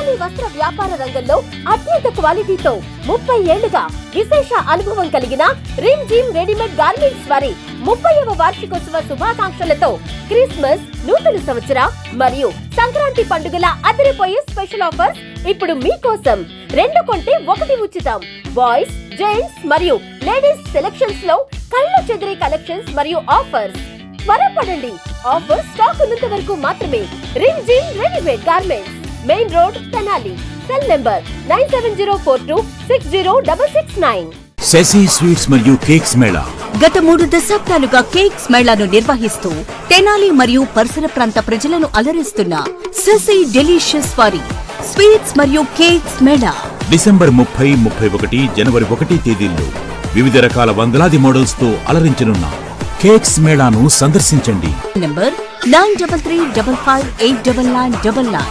తెనాలి వస్త్ర వ్యాపార రంగంలో అత్యంత క్వాలిటీతో 30 ఏళ్లుగా విశేష అనుభవం కలిగిన రిమ్ జిమ్ రెడీమేడ్ గార్మెంట్స్ వారి 30వ వార్షికోత్సవ శుభాకాంక్షలతో క్రిస్మస్, నూతన సంవత్సర మరియు సంక్రాంతి పండుగల అదిరిపోయే స్పెషల్ ఆఫర్స్ ఇప్పుడు మీకోసం. 2 కొంటే 1 ఉచితం. బాయ్స్, జెంట్స్ మరియు లేడీస్ సెలక్షన్స్ లో కళ్ళు చెదిరే కలెక్షన్స్ మరియు ఆఫర్స్. త్వరపడండి, ఆఫర్ స్టాక్ ఉన్నంత వరకు మాత్రమే. Rimjhim readymade garments, main road, Tenali. Cell number 9704260669. Sashi sweets మరియు కేక్స్ మేళా గత 3 దశాబ్దాలుగా కేక్స్ మేళాను నిర్వహిస్తూ తెనాలి మరియు పరిసర ప్రాంత ప్రజలను అలరిస్తున్న శశి డెలిషియస్ వారి స్వీట్స్ మరియు కేక్స్ మేళా డిసెంబర్ 30, 31, జనవరి 1 తేదీల్లో వివిధ రకాల వందలాది మోడల్స్ తో అలరించనున్న కేక్స్ మేళాను సందర్శించండి. నంబర్ 9335589999.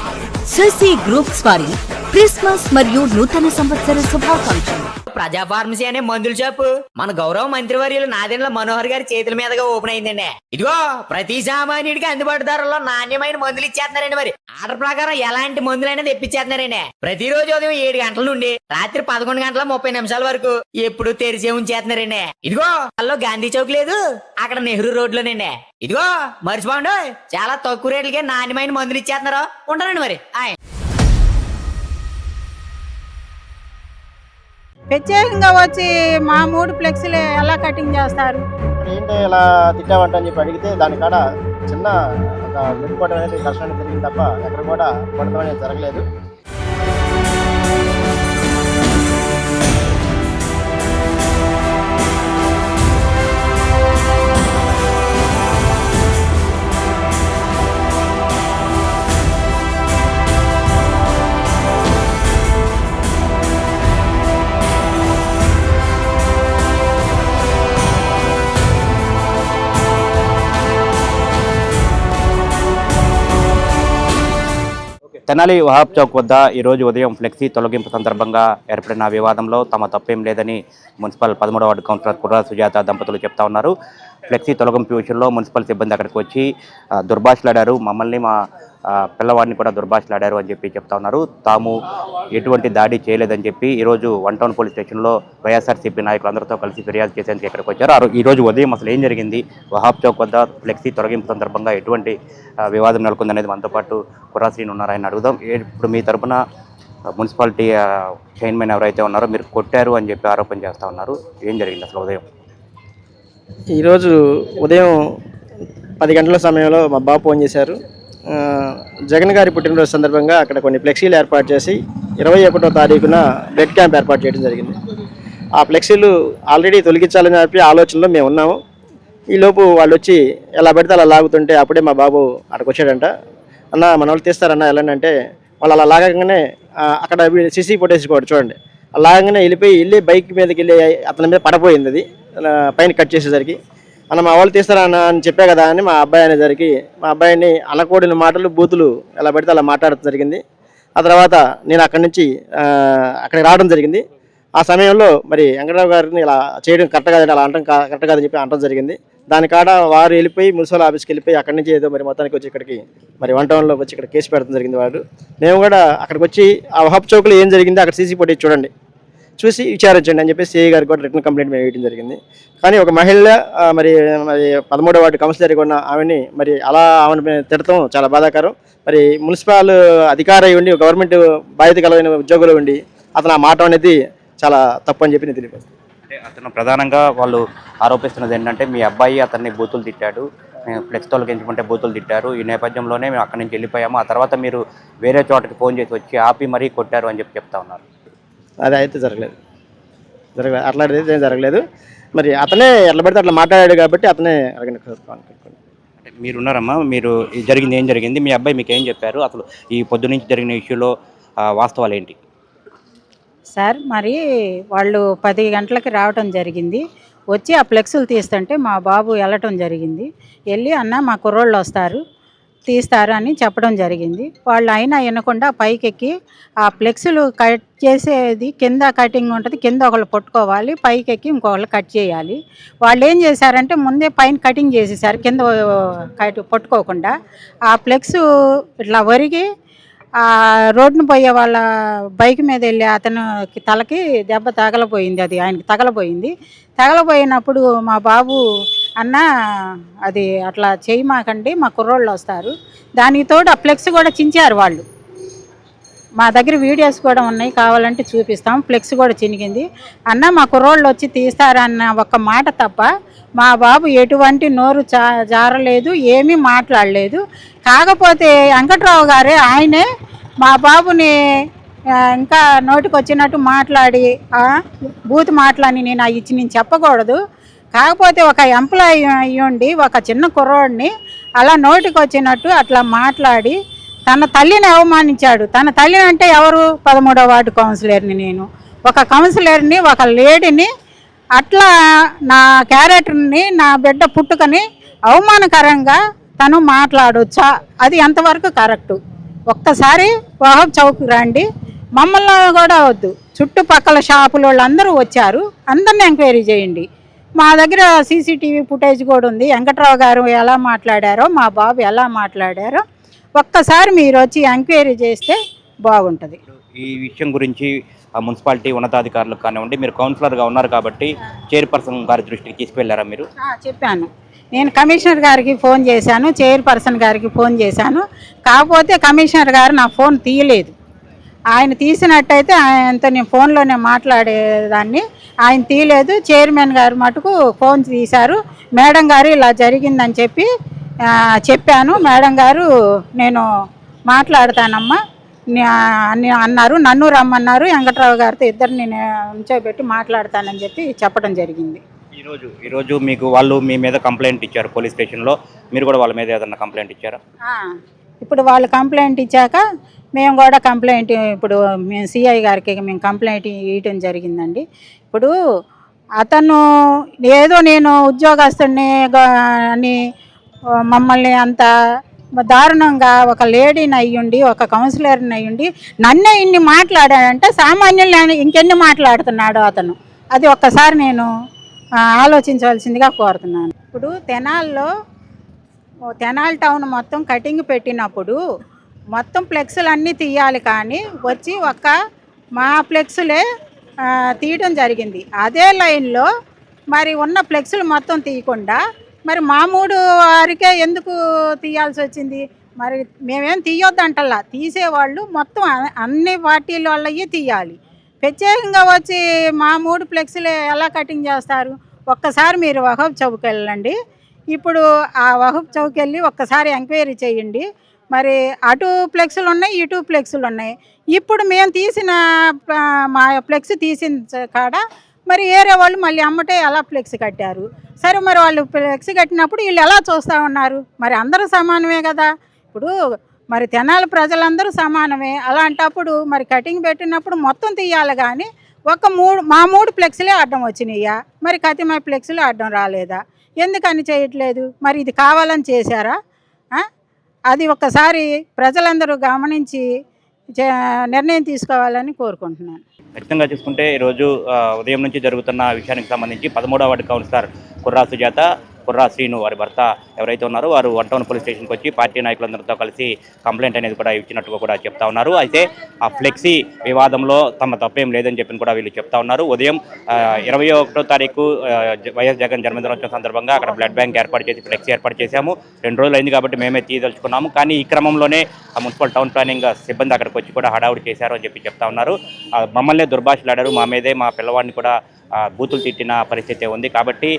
శశి గ్రూప్స్ వారి క్రిస్మస్ మరియు నూతన సంవత్సర శుభాకాంక్షలు. ప్రజా ఫార్మసీ అనే మందుల షాపు మన గౌరవ మంత్రివర్యులు నాదెండ్ల మనోహర్ గారి చేతుల మీదుగా ఓపెన్ అయిందండి. ఇదిగో ప్రతి సామాన్యుడికి అందుబాటు ధరలో నాణ్యమైన మందులు ఇచ్చేస్తున్నారండి. మరి ఆర్డర్ ప్రకారం ఎలాంటి మందులైనా తెప్పించేస్తున్నారండి. ప్రతిరోజు ఉదయం 7 గంటల నుండి రాత్రి 11:30 వరకు ఎప్పుడు తెరిచే ఉంచేస్తున్నారండి. ఇదిగో అల్లో గాంధీ చౌక్ లేదు, అక్కడ నెహ్రూ రోడ్ లోనండి. ఇదిగో మర్చిపోండి, చాలా తక్కువ రేట్లకే నాణ్యమైన మందులు ఇచ్చేస్తున్నారు. ఉంటారండి మరి. ప్రత్యేకంగా వచ్చి మా 3 ఫ్లెక్సీలు ఎలా కటింగ్ చేస్తారు? ఏంటి ఇలా తిట్టావంట అని చెప్పి అడిగితే దానికాడ చిన్న ఒక మెట్టుకోవడం అనేది కష్టాన్ని జరిగింది తప్ప ఎక్కడ కూడా కొడతాం అనేది జరగలేదు. తెనాలి వహాబ్ చౌక్ వద్ద ఈరోజు ఉదయం ఫ్లెక్సీ తొలగింపు సందర్భంగా ఏర్పడిన వివాదంలో తమ తప్పేం లేదని మున్సిపల్ 13వ వార్డు కౌన్సిలర్ కుర్రా సుజాత దంపతులు చెప్తా ఉన్నారు. ఫ్లెక్సీ తొలగింపు విషయంలో మున్సిపల్ సిబ్బంది అక్కడికి వచ్చి దుర్భాషలాడారు, మమ్మల్ని మా పిల్లవాడిని కూడా దుర్భాషలాడారు అని చెప్పి చెప్తా ఉన్నారు. తాము ఎటువంటి దాడి చేయలేదని చెప్పి ఈరోజు 1 టౌన్ పోలీస్ స్టేషన్లో వైఎస్ఆర్సీపీ నాయకులందరితో కలిసి ఫిర్యాదు చేసేందుకు ఇక్కడికి వచ్చారు. ఈరోజు ఉదయం అసలు ఏం జరిగింది, వహాబ్ చౌక్ వద్ద ఫ్లెక్సీ తొలగింపు సందర్భంగా ఎటువంటి వివాదం నెలకొందనేది మనతో పాటు కుర్రాశ్రీని ఉన్నారు, ఆయన అడుగుదాం. ఇప్పుడు మీ తరఫున మున్సిపాలిటీ చైర్మన్ ఎవరైతే ఉన్నారో మీరు కొట్టారు అని చెప్పి ఆరోపణ చేస్తూ ఉన్నారు, ఏం జరిగింది అసలు ఉదయం? ఈరోజు ఉదయం 10 గంటల సమయంలో మా బాబు ఫోన్ చేశారు. జగన్ గారి పుట్టినరోజు సందర్భంగా అక్కడ కొన్ని ఫ్లెక్సీలు ఏర్పాటు చేసి 21వ తారీఖున బ్లడ్ క్యాంప్ ఏర్పాటు చేయడం జరిగింది. ఆ ఫ్లెక్సీలు ఆల్రెడీ తొలగించాలని చెప్పి ఆలోచనలో మేము ఉన్నాము. ఈలోపు వాళ్ళు వచ్చి ఎలా పెడితే అలా లాగుతుంటే అప్పుడే మా బాబు అక్కడికి వచ్చాడంట. అన్న మన వాళ్ళు తీస్తారన్న ఎలా అంటే వాళ్ళు అలా లాగంగానే అక్కడ సీసీ ఫుటేజ్ కూడా చూడండి, అలా లాగంగానే వెళ్ళి బైక్ మీదకి వెళ్ళి అతని మీద పడపోయింది. అది పైన కట్ చేసేసరికి అన్న మా వాళ్ళు తీస్తారన్న అని చెప్పే కదా అని మా అబ్బాయి అనేసరికి మా అబ్బాయిని అనకూడని మాటలు, బూతులు ఎలా పెడితే అలా మాట్లాడటం జరిగింది. ఆ తర్వాత నేను అక్కడి నుంచి అక్కడికి రావడం జరిగింది. ఆ సమయంలో మరి వెంకటరావు గారిని ఇలా చేయడం కరెక్ట్ కాదండి, అలా అంటాం కరెక్ట్ కాదని చెప్పి అనడం జరిగింది. దానికాడ వారు వెళ్ళిపోయి మున్సిపల్ ఆఫీస్కి వెళ్ళిపోయి అక్కడి నుంచి ఏదో మరి మొత్తానికి వచ్చి ఇక్కడికి మరి 1 టౌన్లోకి వచ్చి ఇక్కడ కేసు పెడతాం జరిగింది. వాడు మేము కూడా అక్కడికి వచ్చి ఆ వహాబ్ చౌక్లో ఏం జరిగింది అక్కడ సీసీ ఫుటేజ్ చూడండి, చూసి విచారించండి అని చెప్పి సిఐ గారికి కూడా రిటర్న్ కంప్లైంట్ మేము వేయడం జరిగింది. కానీ ఒక మహిళ మరి 13వ వార్డు కౌన్సిలర్గా ఉన్న ఆమెని మరి అలా ఆమెను తిడతాం చాలా బాధాకరం. మరి మున్సిపల్ అధికారి ఉండి గవర్నమెంట్ బాధ్యత కలిగిన ఉద్యోగులు ఉండి అతను ఆ మాట అనేది చాలా తప్పు అని చెప్పి నేను తెలియదు. అంటే అతను ప్రధానంగా వాళ్ళు ఆరోపిస్తున్నది ఏంటంటే మీ అబ్బాయి అతన్ని బూతులు తిట్టాడు, ఫ్లెక్స్ తొలగించుకుంటే బూతులు తిట్టారు, ఈ నేపథ్యంలోనే మేము అక్కడి నుంచి వెళ్ళిపోయాము, ఆ తర్వాత మీరు వేరే చోటకి ఫోన్ చేసి వచ్చి ఆపి మరీ కొట్టారు అని చెప్పి చెప్తా ఉన్నారు. అది అయితే జరగలేదు, అట్లాంటిది ఏం జరగలేదు. మరి అతనే ఎట్లా పడితే అట్లా మాట్లాడాడు కాబట్టి అతనే అడగండి. మీరున్నారమ్మా, మీరు జరిగింది ఏం జరిగింది, మీ అబ్బాయి మీకు ఏం చెప్పారు, అసలు ఈ పొద్దు నుంచి జరిగిన ఇష్యూలో వాస్తవాలు ఏంటి? సార్ మరి వాళ్ళు 10 గంటలకి రావటం జరిగింది. వచ్చి ఆ ఫ్లెక్సులు తీస్తుంటే మా బాబు వెళ్ళటం జరిగింది. వెళ్ళి అన్న మా కుర్రోళ్ళు వస్తారు తీస్తారు అని చెప్పడం జరిగింది. వాళ్ళు అయినా వినకుండా పైకెక్కి ఆ ఫ్లెక్సులు కట్ చేసేది కింద కటింగ్ ఉంటుంది, కింద ఒకళ్ళు పట్టుకోవాలి, పైకెక్కి ఇంకొకళ్ళు కట్ చేయాలి. వాళ్ళు ఏం చేశారంటే ముందే పైన కటింగ్ చేసేసారు, కింద పట్టుకోకుండా ఆ ఫ్లెక్స్ ఇట్లా ఒరిగి ఆ రోడ్డును పోయే వాళ్ళ బైక్ మీద వెళ్ళి అతనికి తలకి దెబ్బ తగలపోయింది, అది ఆయనకి తగలపోయింది. తగలపోయినప్పుడు మా బాబు అన్న అది అట్లా చేయమాకండి, మా కుర్రోళ్ళు వస్తారు. దానికి తోడు ఆ ఫ్లెక్స్ కూడా చించారు వాళ్ళు. మా దగ్గర వీడియోస్ కూడా ఉన్నాయి, కావాలంటే చూపిస్తాం. ఫ్లెక్స్ కూడా చినిగింది. అన్న మా కుర్రోళ్ళు వచ్చి తీస్తారన్న ఒక్క మాట తప్ప మా బాబు ఎటువంటి నోరు జారలేదు, ఏమీ మాట్లాడలేదు. కాకపోతే వెంకట్రావు గారే ఆయనే మా బాబుని ఇంకా నోటికి వచ్చినట్టు మాట్లాడి బూత్ మాటలని నేను చెప్పకూడదు. కాకపోతే ఒక ఎంప్లాయీ అయ్యుండి ఒక చిన్న కుర్రోడిని అలా నోటికి వచ్చినట్టు అట్లా మాట్లాడి తన తల్లిని అవమానించాడు. తన తల్లిని అంటే ఎవరు? 13వ వార్డు కౌన్సిలర్ని నేను. ఒక కౌన్సిలర్ని, ఒక లేడీని అట్లా నా క్యారెక్టర్ని, నా బిడ్డ పుట్టుకని అవమానకరంగా తను మాట్లాడొచ్చా? అది ఎంతవరకు కరెక్టు? ఒక్కసారి వహాబ్ చౌక్ రండి, మమ్మల్ని కూడా వద్దు, చుట్టుపక్కల షాపుల వాళ్ళందరూ వచ్చారు, అందరిని ఎంక్వైరీ చేయండి. మా దగ్గర సీసీటీవీ ఫుటేజ్ కూడా ఉంది. వెంకట్రావు గారు ఎలా మాట్లాడారో, మా బాబు ఎలా మాట్లాడారో ఒక్కసారి మీరు వచ్చి ఎంక్వైరీ చేస్తే బాగుంటుంది. ఈ విషయం గురించి మున్సిపాలిటీ ఉన్నతాధికారులకు కానివ్వండి, మీరు కౌన్సిలర్గా ఉన్నారు కాబట్టి చైర్పర్సన్ గారి దృష్టికి తీసుకువెళ్ళారా మీరు? చెప్పాను. నేను కమిషనర్ గారికి ఫోన్ చేశాను, చైర్పర్సన్ గారికి ఫోన్ చేశాను. కాకపోతే కమిషనర్ గారు నా ఫోన్ తీయలేదు. ఆయన తీసినట్టయితే ఆయనతో నేను ఫోన్లోనే మాట్లాడేదాన్ని. ఆయన తీయలేదు. చైర్మన్ గారు మటుకు ఫోన్ తీశారు. మేడం గారు ఇలా జరిగిందని చెప్పాను. మేడం గారు నేను మాట్లాడతానమ్మా అని అన్నారు. నన్ను రమ్మన్నారు. వెంకట్రావు గారితో ఇద్దరిని ఉంచోబెట్టి మాట్లాడతానని చెప్పడం జరిగింది. ఈరోజు మీకు వాళ్ళు మీ మీద కంప్లైంట్ ఇచ్చారు పోలీస్ స్టేషన్లో, మీరు కూడా వాళ్ళ మీద ఏదన్నా కంప్లైంట్ ఇచ్చారా? ఇప్పుడు వాళ్ళు కంప్లైంట్ ఇచ్చాక మేము కూడా కంప్లైంట్, ఇప్పుడు మేము సిఐ గారికి మేము కంప్లైంట్ ఇవ్వటం జరిగిందండి. ఇప్పుడు అతను ఏదో నేను ఉద్యోగస్తుని అని మమ్మల్ని అంత దారుణంగా ఒక లేడీని అయ్యుండి, ఒక కౌన్సిలర్ని అయ్యుండి నన్నే ఇన్ని మాట్లాడాడంటే సామాన్యులు ఇంకెన్ని మాట్లాడుతున్నాడు అతను? అది ఒక్కసారి నేను ఆలోచించవలసిందిగా కోరుతున్నాను. ఇప్పుడు తెనాలి టౌన్ మొత్తం కటింగ్ పెట్టినప్పుడు మొత్తం ఫ్లెక్సులు అన్నీ తీయాలి, కానీ వచ్చి మా ఫ్లెక్సులే తీయడం జరిగింది. అదే లైన్లో మరి ఉన్న ఫ్లెక్సులు మొత్తం తీయకుండా మరి మా 3 వారికే ఎందుకు తీయాల్సి వచ్చింది? మరి మేమేం తీయొద్దంటల్లా, తీసేవాళ్ళు మొత్తం అన్ని పార్టీల వాళ్ళవి తీయాలి. ప్రత్యేకంగా వచ్చి మా 3 ఫ్లెక్సులే ఎలా కటింగ్ చేస్తారు? ఒక్కసారి మీరు వహాబ్ చౌక్ వెళ్ళండి. ఇప్పుడు ఆ వహాబ్ చౌక్ వెళ్ళి ఒక్కసారి ఎంక్వైరీ చేయండి. మరి అటు ఫ్లెక్సులు ఉన్నాయి, ఇటు ఫ్లెక్సులు ఉన్నాయి. ఇప్పుడు మేము తీసిన మా ఫ్లెక్స్ తీసిన కాడ మరి వేరే వాళ్ళు మళ్ళీ అమ్మటే ఎలా ఫ్లెక్స్ కట్టారు? సరే, మరి వాళ్ళు ఫ్లెక్స్ కట్టినప్పుడు వీళ్ళు ఎలా చూస్తూ ఉన్నారు? మరి అందరూ సమానమే కదా. ఇప్పుడు మరి తెనాలి ప్రజలందరూ సమానమే. అలాంటప్పుడు మరి కటింగ్ పెట్టినప్పుడు మొత్తం తీయాలి, కానీ మా 3 ఫ్లెక్స్లే అడ్డం వచ్చినాయా? మరి కతిమై ఫ్లెక్స్లు అడ్డం రాలేదా? ఎందుకని చేయట్లేదు? మరి ఇది కావాలని చేశారా? అది ఒక్కసారి ప్రజలందరూ గమనించి నిర్ణయం తీసుకోవాలని కోరుకుంటున్నాను. ఖచ్చితంగా చూసుకుంటే ఈరోజు ఉదయం నుంచి జరుగుతున్న విషయానికి సంబంధించి 13వ వార్డు కౌన్సిలర్ కుర్రా సుజాత, కుర్రా శ్రీను వారి భర్త ఎవరైతే ఉన్నారో వారు 1 టౌన్ పోలీస్ స్టేషన్కి వచ్చి పార్టీ నాయకులందరితో కలిసి కంప్లైంట్ అనేది కూడా ఇచ్చినట్టుగా కూడా చెప్తా ఉన్నారు. అయితే ఆ ఫ్లెక్సీ వివాదంలో తమ తప్పేం లేదని చెప్పి కూడా వీళ్ళు చెప్తా ఉన్నారు. ఉదయం 21వ తారీఖు వైఎస్ జగన్ జన్మదినోత్సవం సందర్భంగా అక్కడ బ్లడ్ బ్యాంక్ ఏర్పాటు చేసి ఫ్లెక్సీ ఏర్పాటు చేశాము. 2 రోజులు అయింది కాబట్టి మేమే తీయదలుచుకున్నాము. కానీ ఈ క్రమంలోనే ఆ మున్సిపల్ టౌన్ ప్లానింగ్ సిబ్బంది అక్కడికి వచ్చి కూడా హడావుడి చేశారు అని చెప్తా ఉన్నారు. మమ్మల్ని దుర్భాషలాడారు, మా మీదే మా పిల్లవాడిని కూడా బూతులు తిట్టిన పరిస్థితి ఉంది. కాబట్టి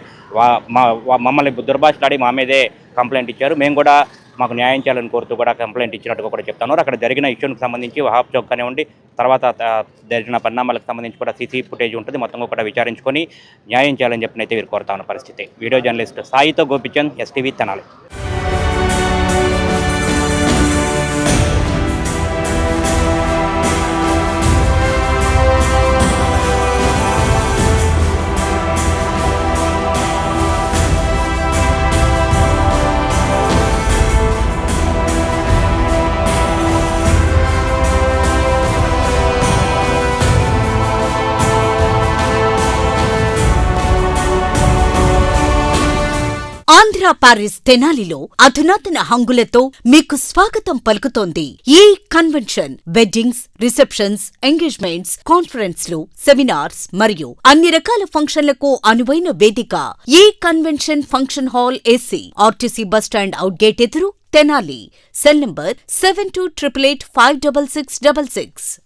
మమ్మల్ని దుర్భాషలాడి మా మీదే కంప్లైంట్ ఇచ్చారు. మేము కూడా మాకు న్యాయం చేయాలని కోరుతూ కూడా కంప్లైంట్ ఇచ్చినట్టుగా కూడా చెప్తున్నారు. అక్కడ జరిగిన ఇష్యూకి సంబంధించి వహాబ్ చౌక్ కానివ్వండి, తర్వాత జరిగిన పరిణామాలకు సంబంధించి కూడా సీసీ ఫుటేజ్ ఉంటుంది, మొత్తం కూడా విచారించుకొని న్యాయం చేయాలని చెప్పినైతే వీరు కోరుతా ఉన్న పరిస్థితి. వీడియో జర్నలిస్ట్ సాయితో గోపిచంద్, ఎస్టీవీ తెనాలి. ఆంధ్ర ఆంధ్ర పారిస్ తెనాలిలో అధునాతన హంగులతో మీకు స్వాగతం పలుకుతోంది ఈ కన్వెన్షన్. వెడ్డింగ్స్, రిసెప్షన్స్, ఎంగేజ్మెంట్స్, కాన్ఫరెన్స్లు, సెమినార్స్ మరియు అన్ని రకాల ఫంక్షన్లకు అనువైన వేదిక. ఈ convention function hall AC, RTC bus stand out gate ఎదురు, తెనాలి. Cell number 7288856666.